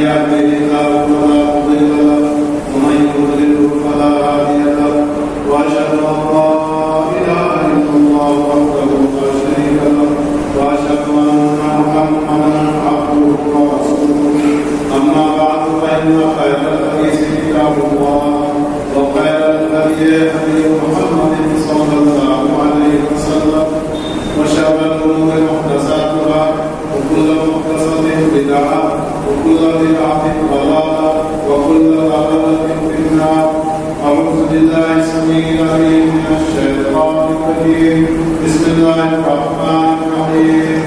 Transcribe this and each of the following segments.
يهده الله فلا مضل له ومن يضلل فلا هادي له واشهد ان لا اله الا الله وحده لا شريك له واشهد ان محمدا عبده ورسوله اما بعد فان خير الحديث كتاب الله وخير الهدي هدي محمد صلى الله عليه وسلم وشر الامور محدثاتها وكل محدثه بدعه وكل بدعه ضلاله وكل ضلاله في النار. اعوذ بالله السميع العليم من الشيطان الرجيم. بسم الله الرحمن الرحيم.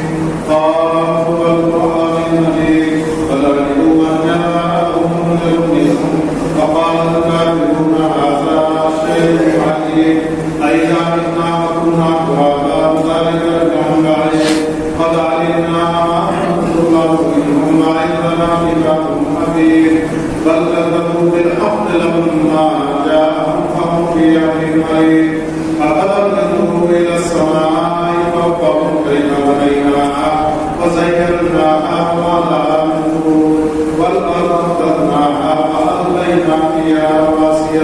قال والقران المجيد فذكروا من جاءهم منذر منهم فقال الكافرون هذا شيء عجيب أإذا متنا وكنا ترابا ذلك رجع بعيد قد علمنا ما ننظر منهم وعندنا كتاب حفيظ بل كذبوا بالحق لما جاءهم فهم في امر مريض. أفلم ينظروا إلى السماء فوقهم كيف بنيناها وزيناها وما لها من فروج والأرض مددناها وألقينا فيها رواسي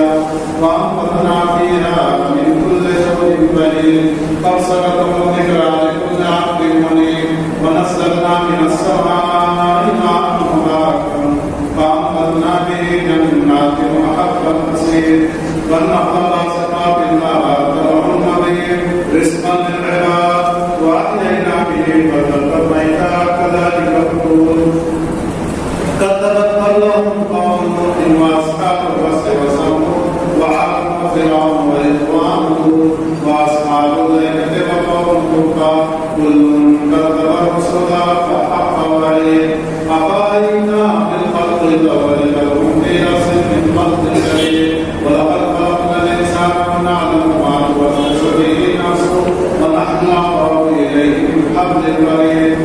وأنبتنا فيها من كل شيء بهيج تبصرة وذكرى لكل عبد منيب. ونزلنا من السماء ماء مباركا فأنبتنا به جنات وحب الحصيد والنخل باسقات لها زرع نضيد رزقا للعباد وأحيينا به بلدة ميتا كذلك الخروج. كذبت قبلهم قوم نوح وأصحاب الرس وثمود وعاد وفرعون وإخوان لوط وأصحاب الأيكة وقوم توبة كل كذب الرسل فحق وعيد. أفرأينا بالخلق الأول بل هم في رأس من خلق جديد ولقد خلقنا الإنسان ونعلم ما توسوس به نفسه ونحن أقرب إليه من حبل الوريد.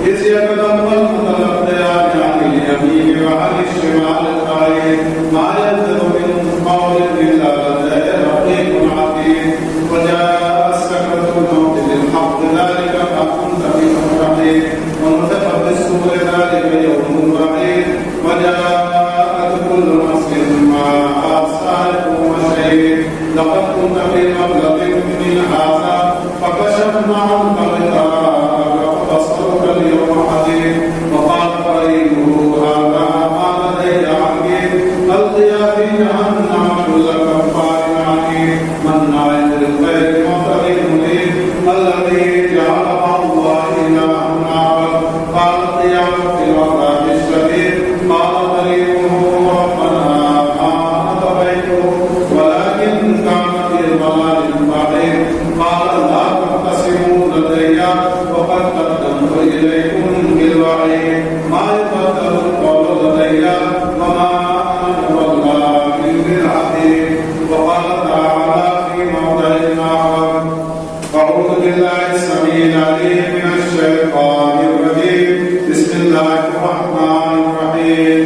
إذ يتلقى المتلقيان عن اليمين وعن الشمال قعيد ما يلفظ من قول إلا لديه رقيب عتيد. وجاء السكرة الموت بالحق ذلك ما كنت منه تحيد ونفخ في الصور ذلك يوم بعيد. وجاءت كل نفس معها سائق وشهيد. لقد كنت في غفلة من هذا فكشفنا عنك غطاءك فبصرك اليوم حديد. وقال قرينه هذا ما لدي عتيد القيا في جهنم كل كفار عنيد مناع للخير معتد مريب الذي جعل مع الله إلها آخر قال القيا في العذاب الشديد. قال قرينه ربنا ما أطغيته ولكن كان في ضلال بعيد. قال لا تختصموا لدي وقد قدمت إليكم بالوعيد ما يبدل القول لدي وما أنا بظلام للعبيد. وقال تعالى في موضع آخر أعوذ بالله السميع العليم من الشيطان الرجيم. بسم الله الرحمن الرحيم.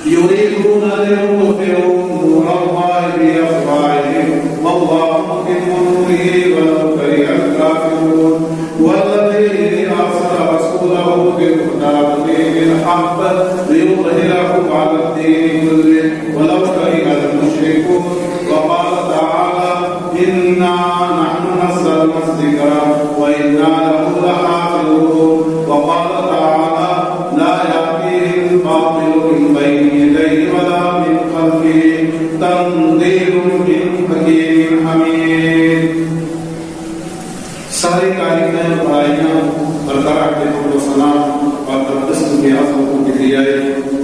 يريدون ليطفئوا نور الله بأفواههم والله متم نوره ولو كره الكافرون. والذي أرسل رسوله بالهدى ودين الحق ليظهره على الدين كله ولو كره المشركون. وقال تعالى إنا نحن نزلنا الذكر وإنا له لحافظون. وقال تعالى لا يأتيه الباطل من بين يديه ولا من خلفه تنزيل من حكيم حميد. ساری تعریفیں برائیاں برقرار کے حمد و ثنا اور تقدس کی عظمت کی کریائے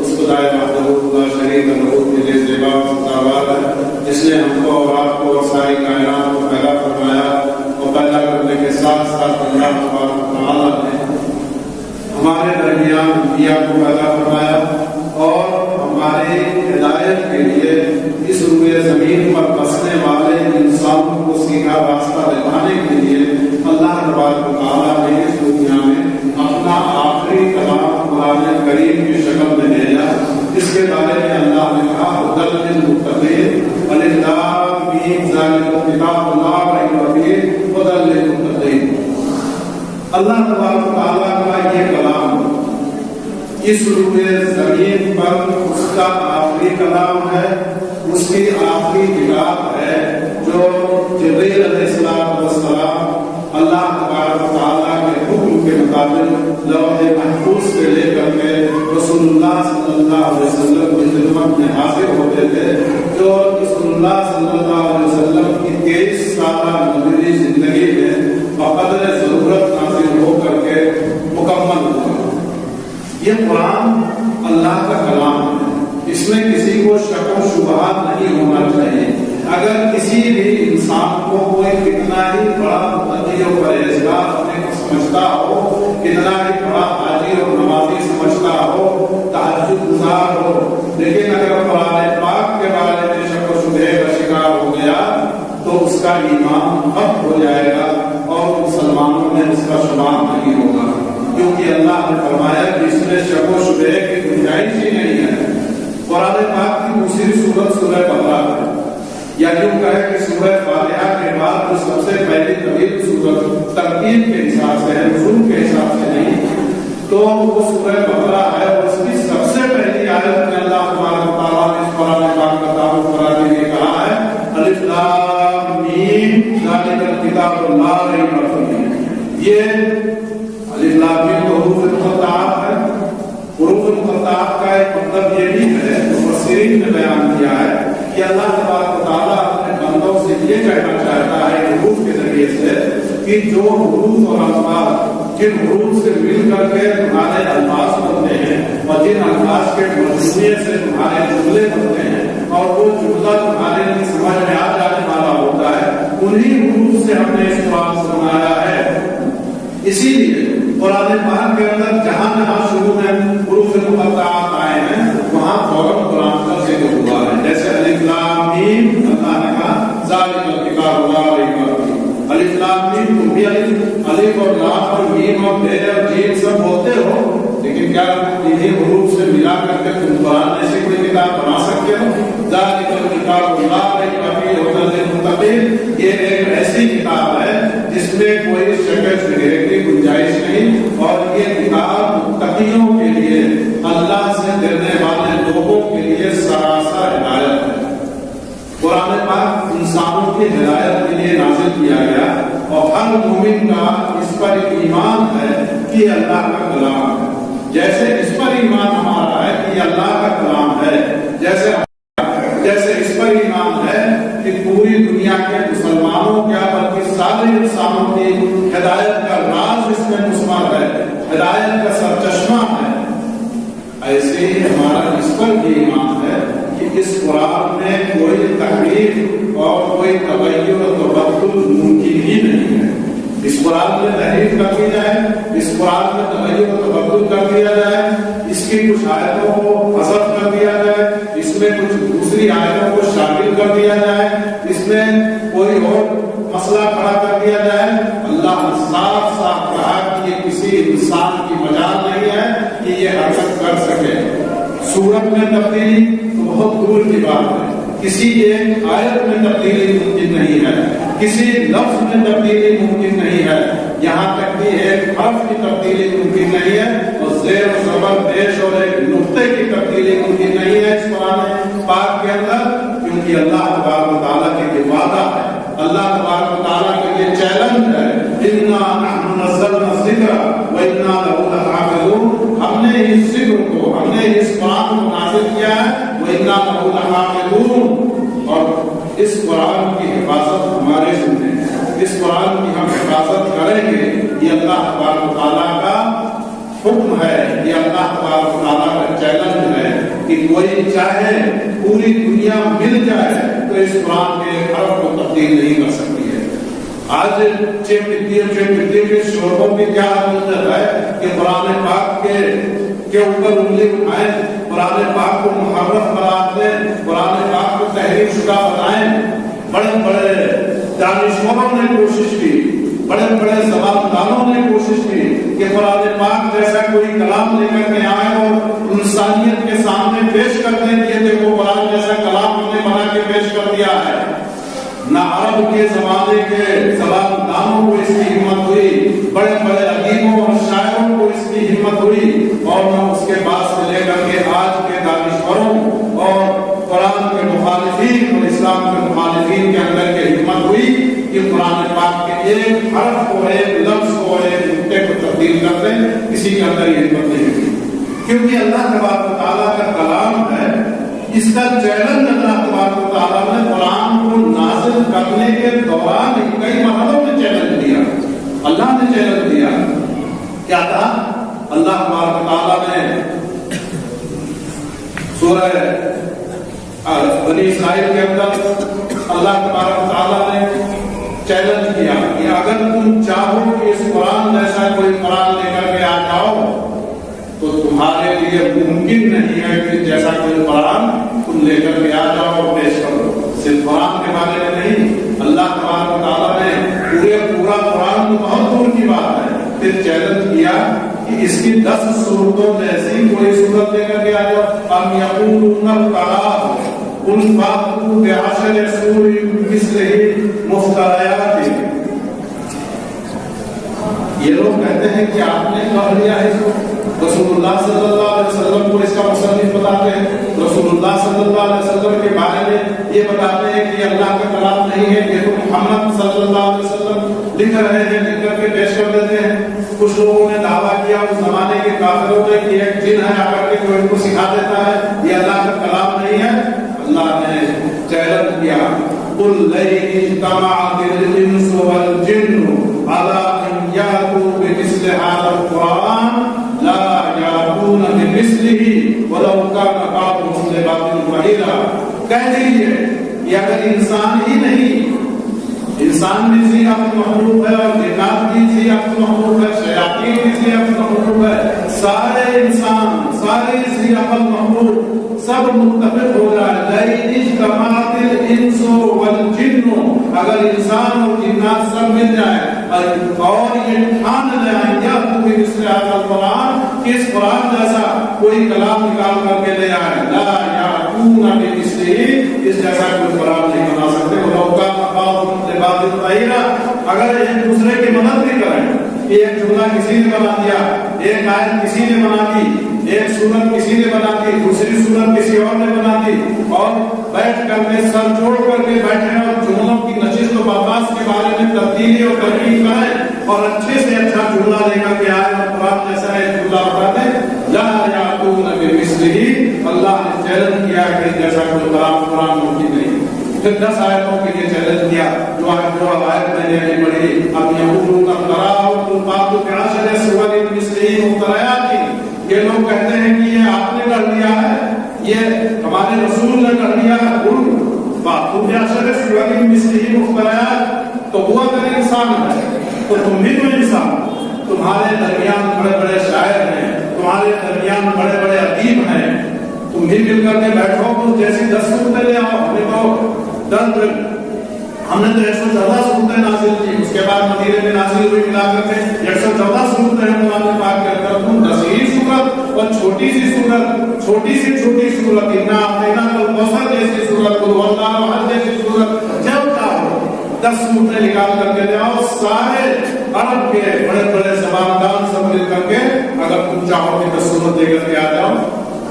اس خدائے وحدہ لا شریک لہ کے لیے زیبا سزاوار ہے جس نے ہم کو اور آپ کو اور ساری کائنات کو پیدا فرمایا اور پیدا کرنے کے ساتھ ساتھ اللہ تبارک و تعالیٰ نے ہمارے درمیان انبیاء کو پیدا فرمایا اور ہماری ہدایت کے لیے اس روئے زمین پر بسنے والے انسانوں کو سیدھا راستہ دکھانے کے لیے اللہ تبارک و تعالیٰ نے اس دنیا میں اپنا آخری کلام قرآن کریم کی شکل میں بھیجا. اس کے بارے میں اللہ نے کہا ہدی للمتقین الف لام میم ذالک الکتاب لا ریب فیہ ہدی للمتقین. اللہ تبارک و تعالیٰ کا یہ کلام اس روئے زمین پر اس کا آخری کلام ہے، اس کی آخری کتاب ہے جو جبریل علیہ السلام اللہ تبارک و تعالیٰ کے حکم کے مطابق لوح محفوظ سے لے کر کے رسول اللہ صلی اللہ علیہ وسلم کی خدمت میں حاضر ہوتے تھے، جو رسول اللہ صلی اللہ علیہ وسلم کی 23 سالہ نبوی زندگی میں بقدر ضرورت نازل ہو کر کے مکمل ہوا۔ یہ قرآن اللہ کا کلام ہے، اس میں کسی کو شک و شبہات نہیں ہونا چاہیے۔ اگر کسی بھی انسان کو کوئی کتنا ہی بڑا متقی و پرہیزگار اپنے کو سمجھتا ہو، کتنا ہی بڑا حاجی اور نمازی سمجھتا ہو، تہجد گزار ہو، لیکن اگر قرآن پاک کے بارے میں شک و شبہ کا شکار ہو گیا تو اس کا ایمان ختم ہو جائے گا اور مسلمانوں میں اس کا شمار نہیں ہوگا، کیونکہ اللہ نے فرمایا کہ اس میں شک و شبہ کی گنجائش ہی نہیں ہے۔ قرآن پاک کی دوسری سورت سورہ بقرہ ہے، یا یوں کہے کہ سورہ فاتحہ کے بعد جو سب سے پہلی طویل سورت ترتیب کے حساب سے ہے، نزول کے حساب سے نہیں، تو وہ سورہ بقرہ ہے۔ اور اس کی سب سے پہلی آیت میں اللہ تبارک و تعالیٰ نے اس قرآن پاک کا تعارف کرانے کے لیے کہا ہے الف لام میم ذالک الکتاب لا ریب فیہ۔ یہ الف لام میم حروف مقطعات ہے۔ حروف مقطعات کا ایک مطلب یہ بھی ہے، مفسرین نے بیان کیا ہے کہ اللہ تبارک و تعالیٰ اپنے بندوں سے یہ کہنا چاہتا ہے حروف کے ذریعے سے کہ جو حروف اور الفاظ جن حروف سے مل کر کے تمہارے الفاظ بنتے ہیں اور جن الفاظ کے مجموعے سے تمہارے جملے بنتے ہیں اور وہ جملہ تمہارے لیے سمجھ میں آ جانے والا ہوتا ہے، انہی حروف سے ہم نے اس قرآن کو بنایا ہے۔ اسی لیے قرآن پاک کے اندر جہاں جہاں شروع میں حروف مقطعات آئے ہیں وہاں فوراً قرآن کا ذکر ہوا ہے، جیسے الف لام میم، اللہ نے کہا ذالک الکتاب لا ریب فیہ۔ الف لام میم، تم بھی الف اور لام اور میم اور بے اور جیم سب بولتے ہو، لیکن کیا انہیں حروف سے ملا کر کے تم قرآن ایسی کوئی کتاب بنا سکتے ہو؟ ذالک الکتاب لا ریب فیہ ھدی للمتقین، یہ ایک ایسی کتاب ہے جس میں کوئی شک شبہ کی گنجائش نہیں، اور یہ کتاب متقیوں کے لیے، اللہ سے ڈرنے والے لوگوں کے لیے سراسر ہدایت ہے۔ قرآن پاک انسانوں کی ہدایت کے لیے نازل کیا گیا اور ہر مومن کا اس پر ایمان ہے کہ یہ اللہ کا کلام ہے۔ جیسے اس پر ایمان ہمارا ہے کہ یہ اللہ کا کلام ہے، جیسے اس پر ایمان ہے کہ پوری دنیا کے مسلمانوں کیا بلکہ سارے انسانوں کی ہدایت کا راز اس میں مسمار ہے، ہدایت کا سرچشمہ ہے، ایسے ہی ہمارا اس پر بھی ایمان ہے کہ اس قرآن میں کوئی تحریف اور کوئی تغیر و تبدل ممکن ہی نہیں ہے۔ اس قرآن میں تحریف کر دی جائے، اس قرآن میں تغیر و تبدل کر دیا جائے، اس کی کچھ آیتوں کو حذف کر دیا جائے، اس میں کچھ دوسری آیتوں کو شامل کر دیا جائے، اس میں کوئی اور مسئلہ کھڑا کر دیا جائے، اللہ نے صاف صاف کہا کہ یہ کسی انسان کی مجال نہیں ہے کہ یہ حرکت کر سکے۔ سورت میں تبدیلی تو بہت دور کی بات ہے، کسی ایک آیت میں تبدیلی ممکن نہیں ہے، کسی لفظ میں تبدیلی ممکن نہیں ہے، یہاں تک کہ ایک حرف کی تبدیلی ممکن نہیں ہے، اور زیر و زبر پیش اور ایک نقطے کی تبدیلی ممکن نہیں ہے اس قرآن پاک کے اندر، کیونکہ اللہ تبارک و تعالیٰ کے یہ وعدہ ہے، اللہ تبارک و تعالیٰ کے یہ چیلنج ہے، اِنَّا نَحْنُ نَزَّلْنَا الذِّکْرَ وَإِنَّا لَهُ لَحَافِظُونَ، ہم نے اس ذکر کو، ہم نے اس قرآن کو نازل کیا ہے، وَإِنَّا لَهُ لَحَافِظُونَ، اور اس قرآن کی حفاظت ہمارے ذمہ ہے، اس قرآن کی ہم حفاظت کریں گے، یہ اللہ تبارک و تعالیٰ کا حکم ہے، یہ اللہ تبارک و تعالیٰ کا چیلنج ہے کہ کوئی چاہے پوری دنیا مل جائے تو اس قرآن کے حرف کو تبدیل نہیں کر سکتی ہے۔ آج چھ کے شعبوں کی کیا حقیقت ہے کہ قرآن پاک کے اوپر انگلی اٹھائیں، قرآن پاک کو محرف قرار دیں، قرآن پاک کو تحریف شدہ بنائیں۔ بڑے بڑے دانشوروں نے کوشش کی، بڑے بڑے زبانداروں نے کوشش کی کہ قرآن پاک جیسا کوئی کلام لے کر کے آئے اور انسانیت کے سامنے پیش کر دیں کہ دیکھو قرآن جیسا کلام ہم نے بنا کے پیش کر دیا ہے۔ نہ عرب کے زمانے کے زبانداروں کو اس کی ہمت ہوئی، بڑے بڑے ادیبوں اور شاعروں کو اس کی ہمت ہوئی، اور نہ اس کے بعد کسی کے اندر یہ ہمت نہیں ہوئی، کیونکہ اللہ تبارک و تعالیٰ کا کلام ہے، اس کا چیلنج اللہ تبارک و تعالیٰ نے قرآن کو نازل کرنے کے دوران کئی مرحلوں میں چیلنج دیا۔ اللہ نے چیلنج دیا، کیا تھا؟ اللہ تبارک و تعالیٰ نے سورہ بنی اسرائیل کے اندر اللہ تبارک و تعالیٰ نے چیلنج کیا کہ اگر تم چاہو کہ اس قرآن جیسا کوئی قرآن لے کر کے آ جاؤ تو تمہارے لیے ممکن نہیں ہے کہ جیسا کوئی قرآن تم لے کر کے آ جاؤ اور پیش کرو۔ صرف قرآن کے بارے میں نہیں، اللہ تبارک و تعالیٰ نے پورا قرآن تو بہت دور کی بات ہے، پھر چیلنج کیا کہ اس کی 10 صورتوں جیسی کوئی صورت لے کر کے آ جاؤ۔ ام یقولون افتراہ قل فأتوا بعشر سور مثلہ مفتریات۔ یہ لوگ کہتے ہیں کہ آپ نے پڑھ لیا ہے، رسول اللہ صلی اللہ علیہ وسلم کو اس کا مصنف بتاتے ہیں، رسول اللہ صلی اللہ علیہ وسلم کے بارے میں یہ بتاتے ہیں کہ اللہ کا کلام نہیں ہے، یہ تو محمد صلی اللہ علیہ وسلم لکھ رہے ہیں، لکھ کر کے پیش کر دیتے ہیں۔ کچھ لوگوں نے دعویٰ کیا اس زمانے کے کافروں نے کہ ایک جن ہے آ کر کے کوئی ان کو سکھا دیتا ہے، یہ اللہ کا کلام نہیں ہے۔ اللہ نے چیلنج کیا، قل لئن اجتمعت الانس والجن على ان يأتوا بمثل هذا القرآن لا يأتون بمثله ولو كان بعضهم لبعض ظهيرا۔ کہہ دیجیے کہ اگر انسان ہی نہیں، انسان بھی ذی عقل مخلوق ہے اور جنات بھی ذی عقل مخلوق ہے، شیاطین بھی ذی عقل مخلوق ہے، سارے انسان، سارے ذی عقل مخلوق سب متفق ہو جائے، لئن اجتمعت الانس والجن، اگر انسان اور جنات سب مل جائیں اور یہ ٹھان لیں یا تمہیں اس سے آتا قرآن کہ اس قرآن جیسا کوئی کلام نکال کر کے لے آئے، لا یاتون بمثلہ، اس جیسا کوئی قرآن نہیں بنا سکتے۔ ولو کان بعضهم لبعض ظہیرا، اگر ایک دوسرے کی مدد بھی کریں، ایک جملہ کسی نے بنا دیا، ایک آیت کسی نے بنا دی، ایک سورت کسی نے بنا دی، دوسری سورت کسی اور نے بنا دی، اور بیٹھ کر کے سر جوڑ کر کے بیٹھے اور جملوں کی نشست و برداشت کے بارے میں تبدیلی اور ترقی کریں اور اچھے سے اچھا جملہ لے کر کے آئے اور قرآن جیسا ایک جملہ بتا دیں، لا یاتون بمثلہ، اللہ نے چیلنج کیا کہ جیسا کوئی قرآن ممکن نہیں۔ پھر 10 آیتوں کے لیے چیلنج کیا، جو آیت میں نے پڑھی، اب یقولون افتراہ قل فأتوا بعشر سور مثلہ مفتریات، یہ لوگ کہتے ہیں کہ یہ آپ نے کر لیا ہے، یہ ہمارے رسول نے کر لیا ہے، قل فأتوا بعشر سور مثلہ مفتریات، تو وہ اگر انسان ہے تو تم بھی تو انسان، تمہارے درمیان بڑے بڑے شاعر ہیں، تمہارے درمیان بڑے بڑے ادیب ہیں، تم بھی مل کر کے بیٹھو تو جیسی 10 صورتیں لے آؤ، ہم نے تو 114 صورتیں نازل کی، اس کے بعد مدینے میں نازل ہوئی ملا کر کے 114 صورتیں ہیں قرآن پاک کے اندر، تم 10 ہی صورت اور چھوٹی سی صورت، چھوٹی سی چھوٹی صورت، انا اعطیناک الکوثر جیسی صورت، قل هو اللہ احد جیسی صورت، جب چاہو 10 صورتیں نکال کر کے لے آؤ، سارے عرب کے بڑے بڑے زباندان سب مل کر کے اگر تم چاہو کہ 10 صورت لے کر کے آ جاؤ،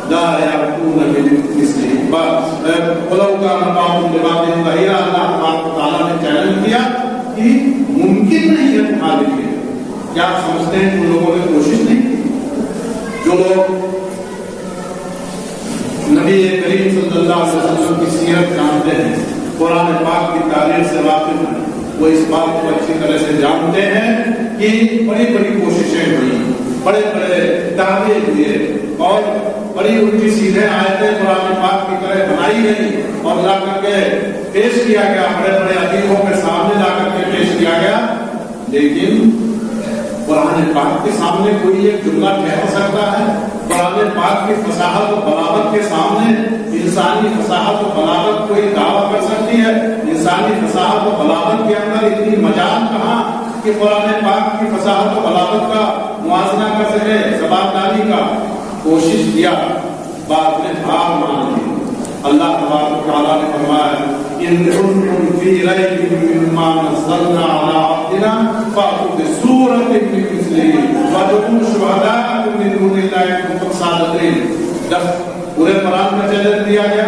لا یاتون بمثلہ ولو کان بعضهم لبعض ظہیرا۔ اللہ تعالیٰ نے چیلنج کیا کہ ممکن نہیں ہے تمہارے لیے۔ کیا سمجھتے ہیں ان لوگوں نے کوشش نہیں؟ جو لوگ نبی کریم صلی اللہ علیہ وسلم کی سیرت جانتے ہیں، قرآن پاک کی تاریخ سے واقف ہیں، وہ اس بات کو اچھی طرح سے جانتے ہیں کہ بڑی بڑی کوششیں ہوئی، بڑے بڑے دعوے ہوئے اور بڑی الٹی سیدھے آیتیں قرآن پاک کی طرح بنائی گئی اور لا کر کے پیش کیا گیا، بڑے بڑے ادیبوں کے سامنے لا کر کے پیش کیا گیا، لیکن قرآن پاک کے سامنے کوئی ایک جملہ ٹھہر سکتا ہے؟ قرآن پاک کی فصاحت و بلاغت کے سامنے انسانی فصاحت و بلاغت کوئی دعویٰ کر سکتی ہے؟ انسانی فصاحت و بلاغت کے اندر اتنی مجال کہاں کہ قرآن پاک کی فصاحت و بلاغت کا موازنہ کر سکے؟ زبانداری کا کوشش کیا، بعد میں ہار مان لی۔ اللہ تبارک و تعالیٰ نے فرمایا ان کنتم فی ریب مما نزلنا علی عبدنا فأتوا بسورۃ من مثلہ وادعوا شہداءکم من دون اللہ ان کنتم صادقین۔ جب پورے قرآن کا چیلنج دیا گیا،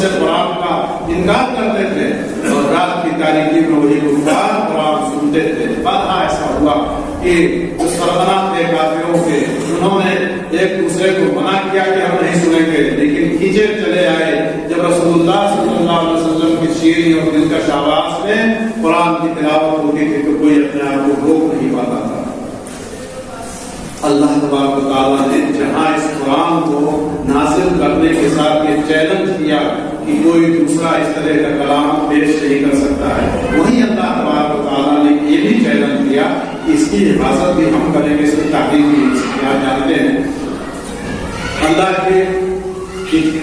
سے قرآن کا انکار کرتے تھے اور رات کی تاریکی میں وہی کفار قرآن سنتے تھے۔ بعد ایسا ہوا کہ جو سربراہ تھے کافروں کے، انہوں نے ایک دوسرے کو منع کیا کہ ہم نہیں سنیں گے، لیکن کھینچے چلے آئے جب رسول اللہ صلی اللہ علیہ وسلم کی شیریں اور دلکش آواز میں قرآن کی تلاوت ہوتی تھی تو کوئی اپنے آپ کو روک نہیں پاتا تھا۔ اللہ تبارک و تعالیٰ نے جہاں اس قرآن کو نازل کرنے کے ساتھ یہ چیلنج کیا کہ کوئی دوسرا اس طرح کا کلام پیش نہیں کر سکتا ہے، وہی اللہ تبارک و تعالیٰ نے یہ بھی چیلنج کیا کہ اس کی حفاظت بھی ہم کریں گے، اس کی تعریف بھی کیا جانتے ہیں۔ اللہ کے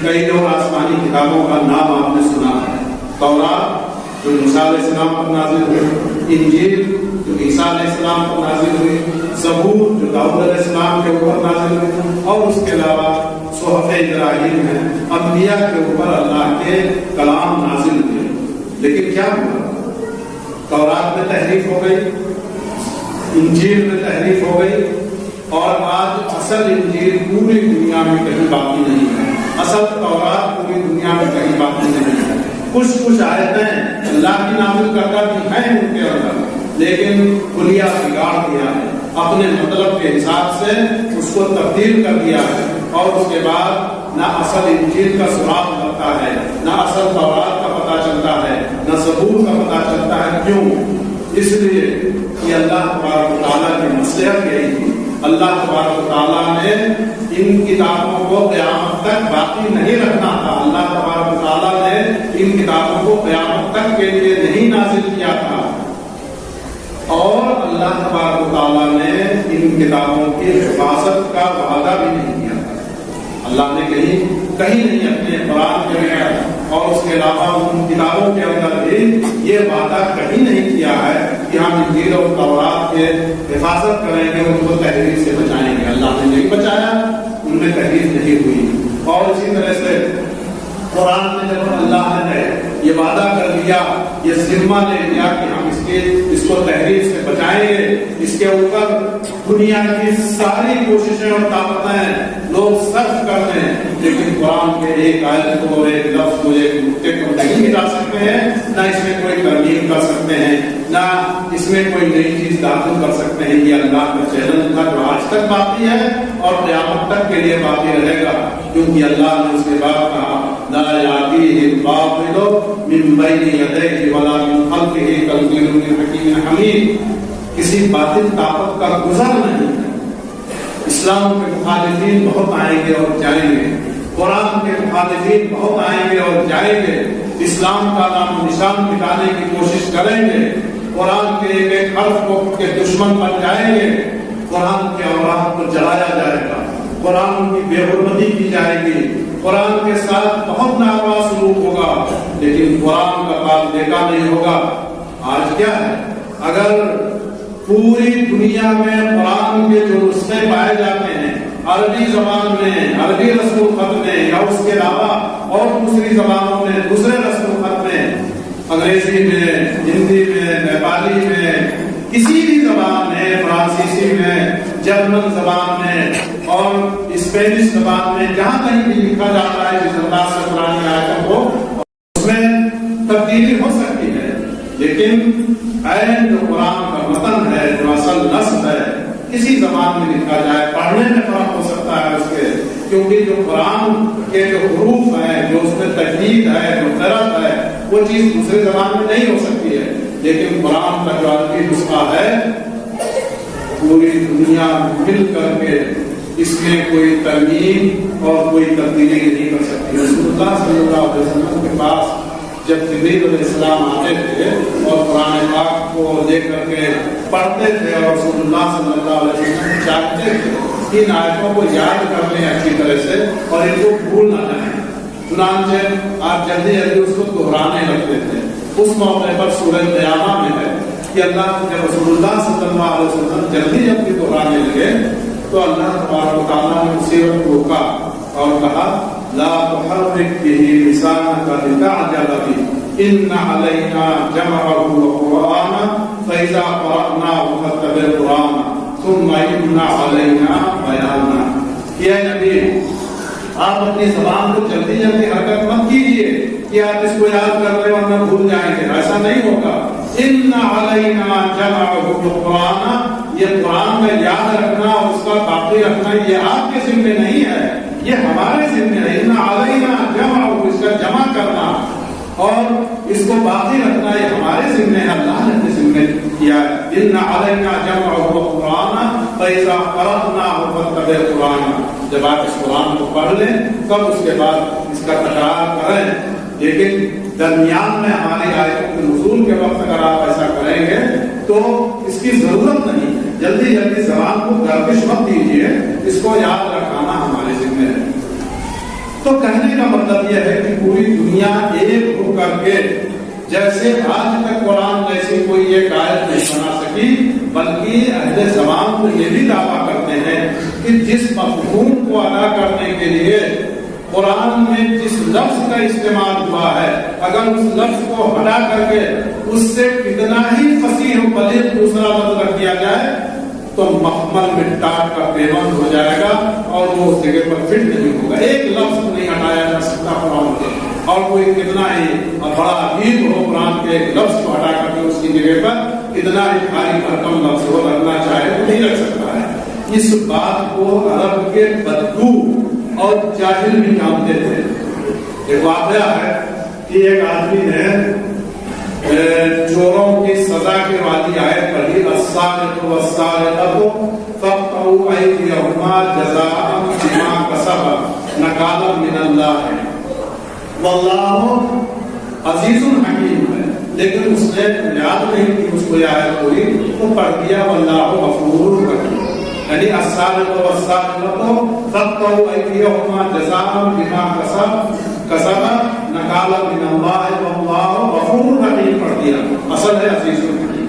کئی اور آسمانی کتابوں کا نام آپ نے سنا ہے، تورات جو موسیٰ علیہ السلام پر نازل ہوئی، انجیل جو عیسیٰ علیہ السلام پر نازل ہوئی، زبور جو داؤد علیہ السلام کے اوپر نازل ہوئی، اور اس کے علاوہ صحف ابراہیم ہے، انبیاء کے اوپر اللہ کے کلام نازل ہوئے۔ لیکن کیا ہوا؟ تورات میں تحریف ہو گئی، انجیل میں تحریف ہو گئی، اور آج اصل انجیل پوری دنیا میں کہیں باقی نہیں ہے، اصل تورات پوری دنیا میں کہیں باقی نہیں ہے۔ کچھ آیتیں اللہ کی نازل کردہ بھی ہیں ان کے اندر، لیکن کلیہ بگاڑ دیا ہے، اپنے مطلب کے حساب سے اس کو تبدیل کر دیا ہے، اور اس کے بعد نہ اصل انجیل کا سراغ لگتا ہے، نہ اصل تورات کا پتہ چلتا ہے، نہ زبور کا پتہ چلتا ہے۔ کیوں؟ اس لیے کہ اللہ تبارک و تعالیٰ کی مصلحت یہی تھی۔ اللہ تبارک و تعالیٰ نے ان کتابوں کو قیامت تک باقی نہیں رکھنا تھا، اللہ تبارک و تعالیٰ نے ان کتابوں کو قیامت تک کے لیے نہیں نازل کیا تھا، اور اللہ تبارک و تعالیٰ نے ان کتابوں کی حفاظت کا وعدہ بھی نہیں کیا تھا۔ اللہ نے کہیں نہیں اپنے قرآن کے اندر اور اس کے علاوہ ان کتابوں کے اندر بھی یہ وعدہ کہیں نہیں کیا ہے کہ ہم انجیل اور تورات کے حفاظت کریں گے، ان کو تحریف سے بچائیں گے۔ اللہ نے نہیں بچایا، ان میں تحریف نہیں ہوئی۔ اور اسی طرح سے قرآن میں جب اللہ نے یہ وعدہ کر دیا، یہ ذمہ لے لیا کہ ہم اس کو تحریف سے بچائیں گے، اس کے اوپر دنیا کی ساری کوششیں اور طاقتیں لوگ صرف کر دیں، لیکن قرآن کے ایک آیت کو، ایک لفظ کو، ایک نقطے کو نہیں مٹا سکتے ہیں، نہ اس میں کوئی ترمیم کر سکتے ہیں، نہ اس میں کوئی نئی چیز داخل کر سکتے ہیں۔ یہ اللہ کا چیلنج تھا جو آج تک باقی ہے اور قیامت تک کے لیے باقی رہے گا، کیونکہ اللہ نے اس کے بعد کہا لا یأتیہ الباطل من بین یدیہ ولا من خلفہ تنزیل من حکیم حمید۔ کسی باطل طاقت کا گزر نہیں ہے۔ اسلام کے مخالفین بہت آئیں گے اور جائیں گے، قرآن کے مخالفین بہت آئیں گے اور جائیں گے، اسلام کا نام و نشان مٹانے کی کوشش کریں گے، قرآن کے ایک ایک حرف کو کے دشمن بن جائیں گے، قرآن کے اوراق کو جلایا جائے گا، قرآن کی بے حرمتی کی جائے گی، قرآن کے ساتھ بہت ناروا سلوک ہوگا، لیکن قرآن کا کام دیکھا نہیں ہوگا۔ آج کیا ہے؟ اگر پوری دنیا میں قرآن کے جو نسخے پائے جاتے ہیں عربی زبان میں، عربی رسم الخط میں، یا اس کے علاوہ اور دوسری زبانوں میں، دوسرے رسم الخط میں، انگریزی میں، ہندی میں، نیپالی میں، کسی بھی زبان میں، فرانسیسی میں، جرمن زبان میں اور اسپینش زبان میں، جہاں کہیں بھی لکھا جاتا ہے جس انداز سے قرآن کی آیتوں کو، اس میں تبدیلی ہو سکتی ہے، لیکن عین جو قرآن کا متن ہے، جو اصل نصب ہے، کسی زبان میں لکھا جائے، پڑھنے میں فرق ہو سکتا ہے اس کے، کیونکہ جو قرآن کے جو حروف ہیں، جو اس میں تجوید ہے، جو قرأت ہے، وہ چیز دوسرے زبان میں نہیں ہو سکتی ہے، لیکن قرآن کا جو عربی نسخہ ہے پوری دنیا مل کر کے اس میں کوئی ترمیم اور کوئی تبدیلی نہیں کر سکتی۔ رسول اللہ صلی اللہ علیہ وسلم کے پاس جب جبریل علیہ السلام آتے تھے اور قرآن پاک کو لے کر کے پڑھتے تھے اور رسول اللہ صلی اللہ علیہ وسلم چاہتے تھے ان آیتوں کو یاد کر لیں اچھی طرح سے اور ان کو بھول نہ جائیں، چنانچہ آپ جلدی جلدی اس کو دہرانے لگتے تھے۔ اس موقع پر سورہ قیامہ میں ہے کہ اللہ جب رسول اللہ صلی اللہ علیہ وسلم جلدی جلدی دہرانے لگے تو اللہ تبارک و تعالیٰ نے اسی وقت روکا اور کہا لا تحرک به لسانك لتعجل به ان علينا جمعه وقرآنه فإذا قرأناه فاتبع قرآنه ثم ان علينا بیانه۔ یہ نبی آپ اپنی زبان کو جلدی جلدی حرکت مت کیجیے کہ آپ اس کو یاد کر لیں ورنہ بھول جائیں گے، ایسا نہیں ہوگا۔ ان علینا جمعہ قرآن، یہ قرآن کا یاد رکھنا اور اس کا باقی رکھنا یہ آپ کے ذمہ نہیں ہے، یہ ہمارے ذمہ ہے۔ ان علینا جمعہ، اس کا جمع کرنا اور اس کو باقی رکھنا یہ ہمارے ذمہ ہے، اللہ نے اپنے ذمہ کیا ہے۔ ان علینا جمعہ قرآن فاذا قرأناه فاتبع قرآن، جب آپ اس قرآن کو پڑھ لیں تب اس کے بعد اس کا تکرار کریں، لیکن درمیان میں ہماری آیتوں کے نزول کے وقت اگر آپ ایسا کریں گے تو اس کی ضرورت نہیں ہے۔ جلدی جلدی زبان کو گردش مت دیجیے، اس کو یاد رکھانا ہمارے ذمہ ہے۔ تو کہنے کا مطلب یہ ہے کہ پوری دنیا ایک ہو کر کے جیسے آج تک قرآن جیسی کوئی ایک آیت نہیں بنا سکی، بلکہ اہل زبان تو یہ بھی دعویٰ کرتے ہیں کہ جس مفہوم کو ادا کرنے کے لیے قرآن میں جس لفظ کا استعمال ہوا ہے، اگر اس لفظ کو ہٹا کر کے اس سے کتنا ہی فصیح و بلیغ دوسرا لفظ رکھ دیا جائے تو مخمل میں ٹاٹ کا پیوند ہو جائے گا اور وہ اس جگہ پر فٹ نہیں ہوگا۔ ایک لفظ کو نہیں ہٹایا جا سکتا قرآن کے، اور کوئی کتنا ہی بڑا عجیب ہو قرآن کے ایک لفظ کو ہٹا کر کے اس کی جگہ پر اتنا ہی بھاری بھرکم لفظ ہو رکھنا چاہے تو نہیں رکھ سکتا ہے۔ اس بات کو عرب کے بدو اور جاہل بھی جانتے تھے۔ ایک واقعہ ہے کہ ایک آدمی نے چوروں کی سزا کے والی آیت پڑھی، السارق والسارقۃ فاقطعوا ایدیہما جزاء بما کسبا نکالا من اللہ واللہ عزیز حکیم ہے، لیکن اس نے یاد نہیں کہ اس کو یہ آیت ہوئی تو پڑھ دیا واللہ غفور رحیم، یعنی السارق والسارقۃ فاقطعوا ایدیہما جزاء بما کسبا نکالا من اللہ واللہ غفور رحیم پڑھ دیا، اصل ہے عزیز الحکیم۔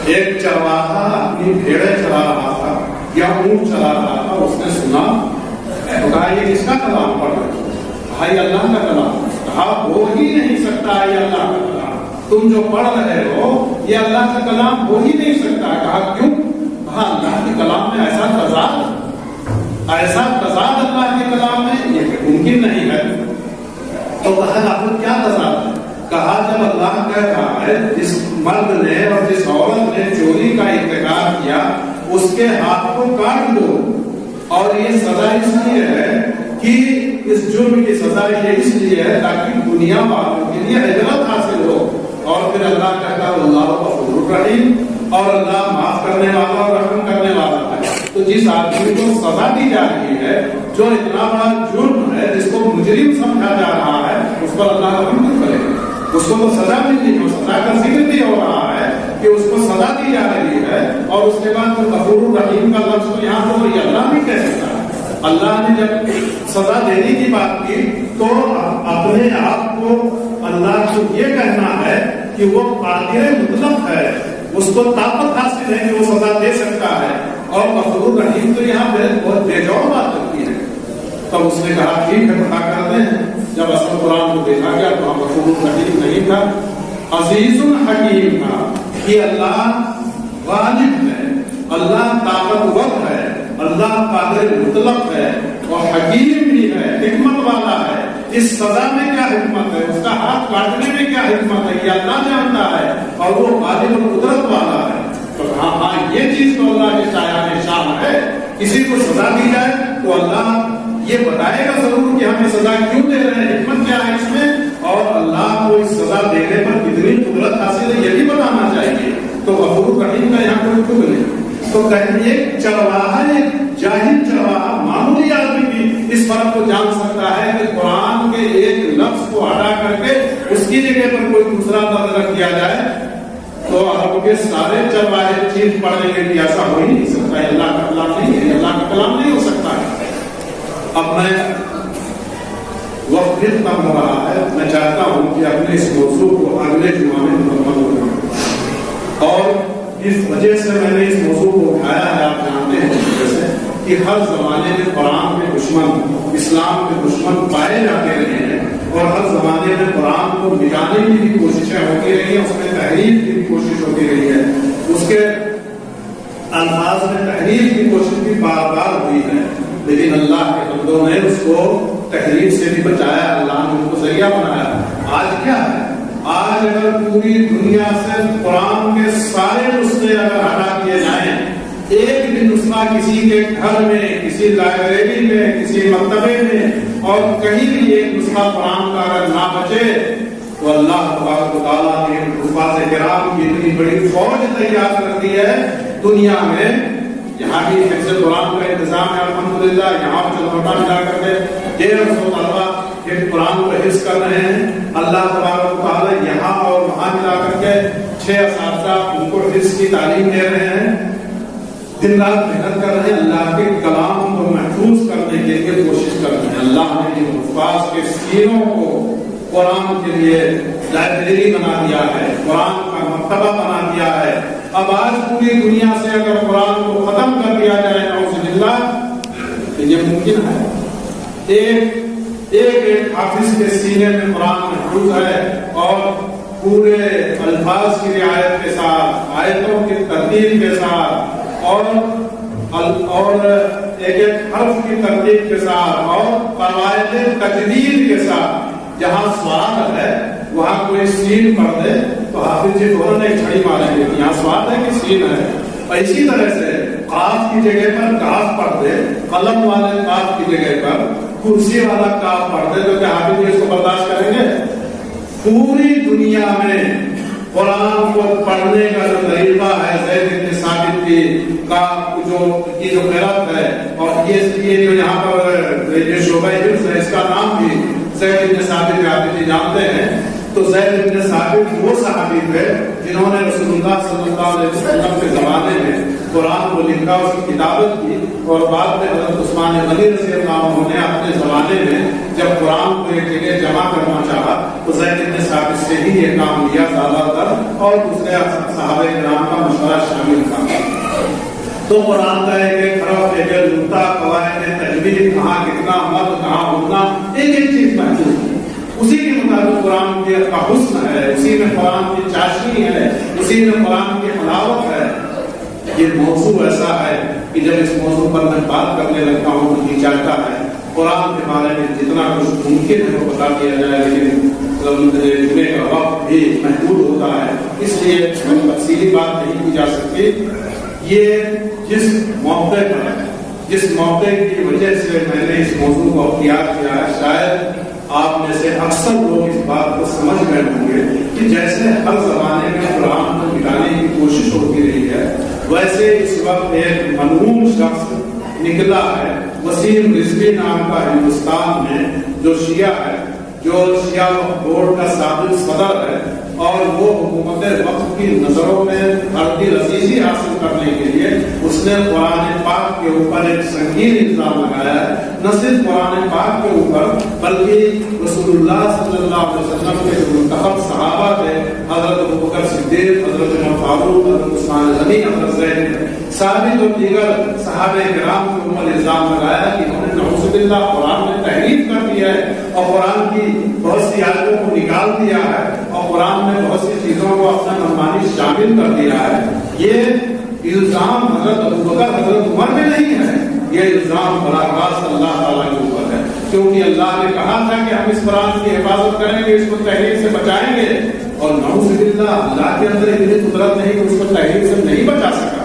ایک چرواہا اپنی بھیڑیں چلا رہا تھا یا اونٹ چلا رہا تھا، اس نے سنا، کہا یہ کس کا کلام پڑھ رہے ہو؟ کہا یہ اللہ کا کلام۔ کہا ہو ہی نہیں سکتا یہ اللہ کا کلام، تم جو پڑھ رہے ہو یہ اللہ کا کلام ہو ہی نہیں سکتا۔ کہا کیوں؟ کہا اللہ کے کلام میں ایسا تضاد اللہ کے کلام میں یہ ممکن نہیں ہے۔ تو کہا آخر کیا تضاد ہے؟ کہا جب اللہ کہہ رہا ہے جس مرد نے اور جس عورت نے چوری کا ارتکاب کیا اس کے ہاتھ کو کاٹ دو، اور یہ سزا اس لیے ہے کہ اس جرم کی سزا یہ اس لیے ہے تاکہ دنیا والوں کے لیے عبرت حاصل ہو، اور پھر اللہ کہتا ہے اللہ غفور رحیم، اور اللہ معاف کرنے والا اور رحم کرنے والا ہے۔ تو جس آدمی کو سزا دی جا رہی ہے، جو اتنا بڑا جرم ہے جس کو مجرم سمجھا جا رہا ہے، اس پر اللہ رحم کیوں کرے گا؟ اس کو تو سزا ملتی ہے، سزا کا ذکر بھی ہو رہا ہے کہ اس کو سزا دی جا رہی ہے، اور اس کے بعد غفور الرحیم کا لفظ تو یہاں تو یہ اللہ بھی کہہ سکتا ہے۔ اللہ نے جب سزا دینے کی بات کی تو اپنے آپ کو اللہ کو یہ کہنا ہے کہ وہ قادر مطلق ہے، اس کو طاقت حاصل ہے کہ وہ سزا دے سکتا ہے، اور غفور الرحیم تو یہاں پہ بہت بے جوڑ بات کرتی ہے۔ تب اس نے کہا ٹھیک ہے پتا کرتے ہیں۔ جب اصل قرآن کو دیکھا گیا تو وہاں غفور الرحیم نہیں تھا، عزیز الحکیم تھا، کہ اللہ غالب ہے، اللہ طاقتور ہے، اللہ قادر مطلق ہے، اور حکیم بھی ہے، حکمت والا ہے۔ اس سزا میں کیا حکمت ہے، اس کا ہاتھ کاٹنے میں کیا حکمت ہے، یہ اللہ جانتا ہے، اور وہ قادر و قدرت والا ہے۔ تو ہاں یہ چیز تو اللہ کے شایان شان ہے، کسی کو سزا دی جائے تو اللہ یہ بتائے گا ضرور کہ ہمیں سزا کیوں دے رہے ہیں، حکمت کیا ہے اس میں، اور اللہ کو اس سزا دینے پر کتنی قدرت حاصل ہے یہ بھی بتانا چاہیے۔ تو غفور رحیم کا یہاں کوئی حکم نہیں۔ تو ایک چرواہا، ایک جاہل چرواہا، معمولی آدمی بھی اس فرق کو جان سکتا ہے کہ قرآن کے ایک لفظ کو ہٹا کر کے اس کی جگہ پر کوئی دوسرا لفظ رکھ دیا جائے تو عرب کے سارے چرواہے چیز پڑھ لیں گے کہ ایسا ہو ہی نہیں سکتا ہے، اللہ کا کلام نہیں ہے، اللہ کا کلام نہیں ہو سکتا ہے۔ اب میں وقت پھر کم ہو رہا ہے، میں چاہتا ہوں کہ اپنے اس موضوع کو اگلے جمعے میں مکمل کروں، اور اس وجہ سے میں نے اس موضوع کو اٹھایا ہے، آپ جانتے ہیں جیسے کہ ہر زمانے میں قرآن کے دشمن، اسلام کے دشمن پائے جاتے رہے ہیں، اور ہر زمانے میں قرآن کو مٹانے کی بھی کوششیں ہوتی رہی ہیں، اس میں تحریف کی بھی کوشش ہوتی رہی ہے، اس کے الفاظ میں تحریف کی کوشش بھی بار بار ہوئی ہے۔ لیکن اللہ کے بندوں نے اس کو تحریف سے بھی بچایا، اللہ نے ان کو ذریعہ بنایا۔ آج کیا ہے؟ آج اگر پوری دنیا سے قرآن کے سارے نسخے اگر ہٹا دیے جائیں، ایک بھی نسخہ کسی کے گھر میں، کسی لائبریری میں، کسی مکتبے میں اور کہیں بھی ایک نسخہ قرآن کا اگر نہ بچے تو اللہ تبارک و تعالیٰ نے حفاظ کرام کی اتنی بڑی فوج تیار کر دی ہے دنیا میں۔ یہاں بھی حفظ قرآن کا انتظام ہے الحمدللہ، یہاں چلوٹا ملا کر کے 150 طلبہ قرآن کو حفظ کر رہے ہیں۔ اللہ تبارک و تعالیٰ یہاں اور وہاں ملا کر کے 6 اساتذہ ان کو حفظ کی تعلیم دے رہے ہیں، دن رات محنت کر رہے ہیں، اللہ کے کلام کو محفوظ کرنے کے لیے کوشش کر رہے ہیں۔ اللہ نے ان حفاظ کے سینوں کو قرآن کے لیے لائبریری بنا دیا ہے، قرآن کا مکتبہ بنا دیا ہے۔ اب آج پوری دنیا سے اگر قرآن کو ختم کر دیا جائے نعوذ باللہ تو یہ ممکن ہے؟ ایک حافظ کے سینے میں قرآن محفوظ ہے اور پورے الفاظ کی رعایت کے ساتھ، آیتوں کی ترتیب کے ساتھ اور ایک حرف کی ترتیب کے ساتھ اور قواعد تجوید کے ساتھ۔ جہاں سواد ہے وہاں کوئی سین پڑھ دے تو حافظ جی فوراً ایک چھڑی ماریں گے، یہاں سواد ہے کہ سین ہے۔ اسی طرح سے قاف کی جگہ پر کاف پڑھ دے، قلم والے کاف کی جگہ پر کرسی والا کاف پڑھ دے تو کیا حافظ جی اس کو برداشت کریں گے؟ پوری دنیا میں قرآن کو پڑھنے کا جو طریقہ ہے زید بن ثابت کی جو قرأت ہے اور یہ جو یہاں پر یہ شعبہ حفظ ہے اس کا نام بھی زید بن ثابت آپ جی جانتے ہیں۔ تو زید بن ثابت وہ صحابی تھے جنہوں نے رسول اللہ صلی اللہ علیہ وسلم کے زمانے میں قرآن کو لکھا، اس کی کتابت کی اور بعد میں حضرت عثمان غنی رضی اللہ عنہ نے اپنے زمانے میں جب قرآن کو ایک جگہ جمع کرنا چاہا تو زید بن ثابت سے ہی یہ کام لیا زیادہ تر اور دوسرے صحابہ کرام کا مشورہ شامل تھا۔ تو قرآن کا ایک حرف، ایک نقطہ، قواعد تجوید، کہاں کتنا مد، کہاں اٹھنا، ایک چیز محفوظ ہے۔ اسی کے مطابق قرآن کا حسن ہے، اسی میں قرآن کی چاشنی ہے، اسی میں قرآن کی حلاوت ہے۔ یہ موضوع ایسا ہے کہ جب اس موضوع پر میں بات کرنے لگتا ہوں تو جی چاہتا ہے قرآن کے بارے میں جتنا کچھ ممکن ہے وہ بتا دیا جائے، لیکن جمعے کا وقت بھی محدود ہوتا ہے، اس لیے تفصیلی بات نہیں کی جا سکتی۔ یہ جس موقع پر، جس موقع کی وجہ سے میں نے اس موضوع کو اختیار کیا ہے، شاید آپ میں سے اکثر لوگ اس بات کو سمجھ گئے ہوں گے کہ جیسے ہر زمانے میں قرآن کو مٹانے کی کوشش ہوتی رہی ہے، ویسے اس وقت ایک منہوم شخص نکلا ہے، وسیم رضوی نام کا، ہندوستان میں جو شیعہ ہے، جو شیعہ بورڈ کا سابق صدر ہے اور وہ حکومت وقت کی نظروں میں ارضی عزیزی حاصل کرنے کے لیے اس نے قرآن پاک کے اوپر ایک سنگین الزام لگایا ہے۔ نہ صرف قرآن پاک کے اوپر بلکہ رسول اللہ صلی اللہ علیہ وسلم کے جو منتخب صحابہ تھے، حضرت ابوبکر صدیق، حضرت عمر فاروق، حضرت عثمان غنی، حضرت زید ثابت اور دیگر صحابہ کرام کے اوپر الزام لگایا کہ انہوں نے نعوذ باللہ قرآن میں تحریف کر دیا ہے اور قرآن کی بہت سی آیتوں کو نکال دیا ہے اور قرآن میں بہت سی چیزوں کو اپنا منمانی شامل کر دیا ہے۔ یہ الزام حضرت ابوبکر، حضرت عمر میں نہیں ہے، یہ الزام براہ راست اللہ تعالیٰ کے اوپر ہے، کیونکہ اللہ نے کہا تھا کہ ہم اس قرآن کی حفاظت کریں گے، اس کو تحریف سے بچائیں گے، اور نعوذ باللہ اللہ کے اندر اتنی قدرت نہیں کہ اس کو تحریف سے نہیں بچا سکا۔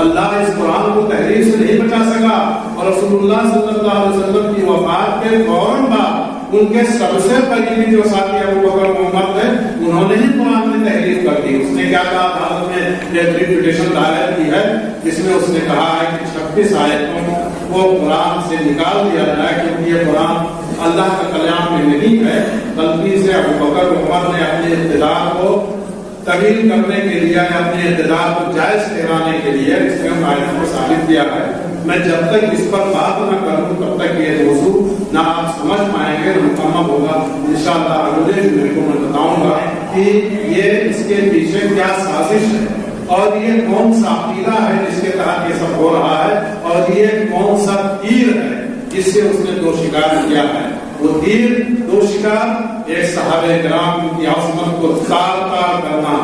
اللہ اس قرآن کو تحریف سے نہیں بچا سکا اور رسول اللہ صلی اللہ علیہ وسلم کی وفات کے فوراً بعد ان کے سب سے قریبی جو ساتھی ابوبکر محمد تھے انہوں نے ہی قرآن میں تحریف کر دی۔ اس نے کیا کہا؟ عدالت میں ایک پٹیشن دائر کی ہے جس میں اس نے کہا ہے کہ 36 آیتوں کو قرآن سے نکال دیا جائے کیونکہ یہ قرآن اللہ کا کلام میں نہیں ہے۔ غلطی سے ابوبکر محمد نے اپنے اقتدار کو طویل کرنے کے لیے یا اپنے اقتدار کو جائز ٹھہرانے کے لیے اس نے آیتوں کو ثابت کیا ہے۔ میں جب تک اس پر بات نہ کروں تب تک یہ موضوع نہ آپ سمجھ پائیں گے، نہ مکمل ہوگا۔ انشاءاللہ اگلے جمعے کو میں بتاؤں گا کہ یہ اس کے پیچھے کیا سازش ہے اور یہ کون سا عقیدہ ہے جس کے تحت یہ سب ہو رہا ہے اور یہ کون سا تیر ہے جس سے اس نے دو شکار کیا ہے۔ وہ تیر، دو شکار، ایک صحابہ کرام کی عظمت کو تار تار کرنا،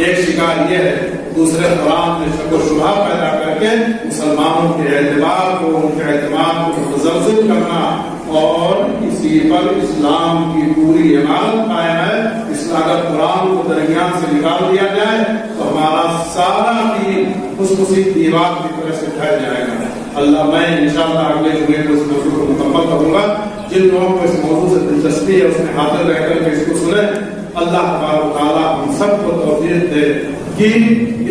ایک شکار یہ ہے، دوسرے قرآن میں شک و شبہ پیدا کر کے مسلمانوں کے اعتبار کو، ان کے اعتماد کو متزلزل کرنا، اور اسی پر اسلام کی پوری عمارت قائم ہے۔ اگر قرآن کو درمیان سے نکال دیا جائے تو ہمارا سارا دین اس کسی دیوار کی طرح سے ٹھہر جائے گا۔ اللہ، میں انشاءاللہ اگلے جمعے کو اس موضوع کو مکمل کروں گا۔ جن لوگوں کو اس موضوع سے دلچسپی ہے اس میں حاضر رہ کر کے اس کو سنیں۔ اللہ تبارک و تعالیٰ ہم سب کو توفیق دے کہ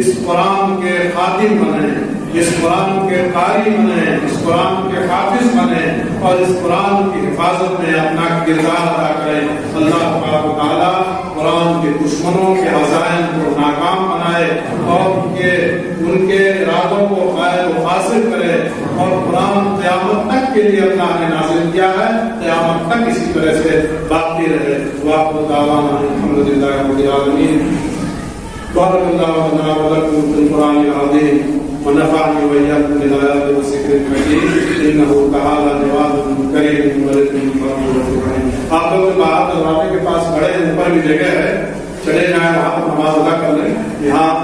اس قرآن کے خادم بنیں، اس قرآن کے قاری بنیں، اس قرآن کے حافظ بنیں اور اس قرآن کی حفاظت میں اپنا کردار ادا کریں۔ اللہ تبارک و تعالیٰ قرآن کے دشمنوں کے عزائم کو ناکام بنائے اور ان کے ارادوں کو غیر و حاصل کرے، اور قرآن قیامت تک کے لیے اللہ نے نازل کیا ہے، قیامت تک اسی طرح سے باقی رہے۔ وآخر دعوانا الحمد للہ رب العالمین۔ بارک اللہ لنا ولکم فی القرآن العظیم ونفعني وإياكم بالآيات والذكر الحكيم إنه تعالى جواد كريم ولكم غفور رحيم۔ آپ لوگ باہر دروازے کے پاس کھڑے ہیں، اوپر بھی جگہ ہے، چلے جائیں وہاں پر نماز ادا کر لیں۔ یہاں